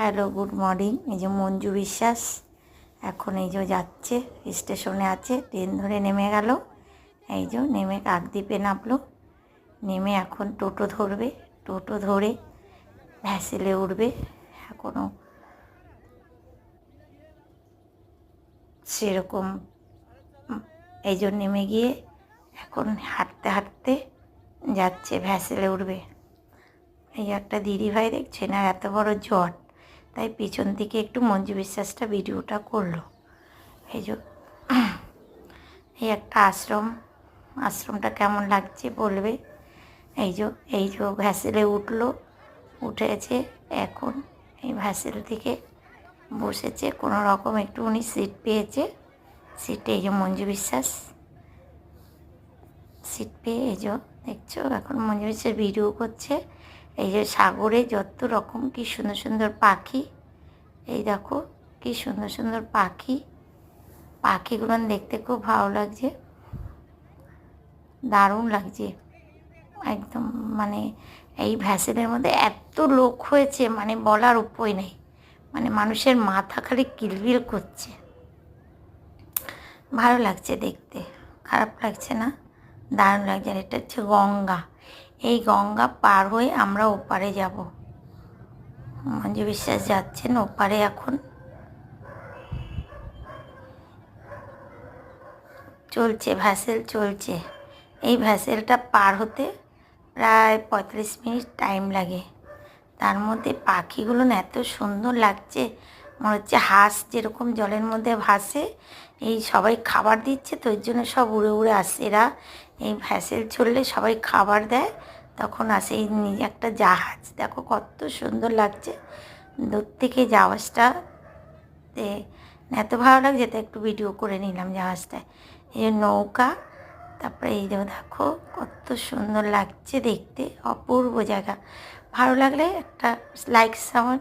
Hello, good morning. এই যে মঞ্জু বিশ্বাস এখন এই যে যাচ্ছে, স্টেশনে আছে, ট্রেন ধরে নেমে গেল। এই যে নেমে কাকদ্বীপে নামলো, নেমে এখন টোটো ধরবে, টোটো ধরে ভ্যাসেলে উঠবে। এখনও সেরকম এই জন্য নেমে গিয়ে এখন হাঁটতে হাঁটতে যাচ্ছে, ভ্যাসেলে উঠবে। এই একটা দিদিভাই দেখছেন, আর এত বড় জট, তাই পিছন থেকে একটু মঞ্জু বিশ্বাসটা ভিডিওটা করলো। এই যে এই একটা আশ্রমটা কেমন লাগছে বলবে। এই যে ভ্যাসেলে উঠলো, উঠেছে এখন এই ভ্যাসেল থেকে বসেছে, কোনো রকম একটু উনি সিট পেয়েছে। সিটে এই যে মঞ্জু বিশ্বাস সিট পেয়ে এই যে দেখছো, এখন মঞ্জু বিশ্বাস ভিডিও করছে। এই যে সাগরে যত রকম কি সুন্দর সুন্দর পাখি, এই দেখো কি সুন্দর সুন্দর পাখি, পাখিগুলো দেখতে খুব ভালো লাগছে, দারুণ লাগছে একদম। মানে এই ভ্যাসেলের মধ্যে এত লোক হয়েছে, মানে বলার উপায় নেই, মানে মানুষের মাথা খালি কিলবিল করছে। ভালো লাগছে দেখতে, খারাপ লাগছে না, দারুণ লাগছে। আর এটা হচ্ছে গঙ্গা, এই গঙ্গা পার হয়ে আমরা ওপারে যাব। মঞ্জু বিশ্বাস যাচ্ছেন ওপারে, এখন চলছে ভ্যাসেল চলছে। এই ভ্যাসেলটা পার হতে প্রায় 35 মিনিট টাইম লাগে। তার মধ্যে পাখিগুলো না এত সুন্দর লাগছে, মনে হচ্ছে হাঁস যেরকম জলের মধ্যে ভাসে, এই সবাই খাবার দিচ্ছে, তো ওই জন্য সব উড়ে উড়ে আসে। এরা এই ভ্যাসেল চললে সবাই খাবার দেয়, তখন আসে। এই একটা জাহাজ দেখো কত সুন্দর লাগছে দূর থেকে জাহাজটা, এত ভালো লাগছে, তো একটু ভিডিও করে নিলাম জাহাজটায়। এই যে নৌকা, তারপরে এই যে দেখো কত সুন্দর লাগছে দেখতে, অপূর্ব জায়গা। ভালো লাগলে একটা লাইক সাউন্ড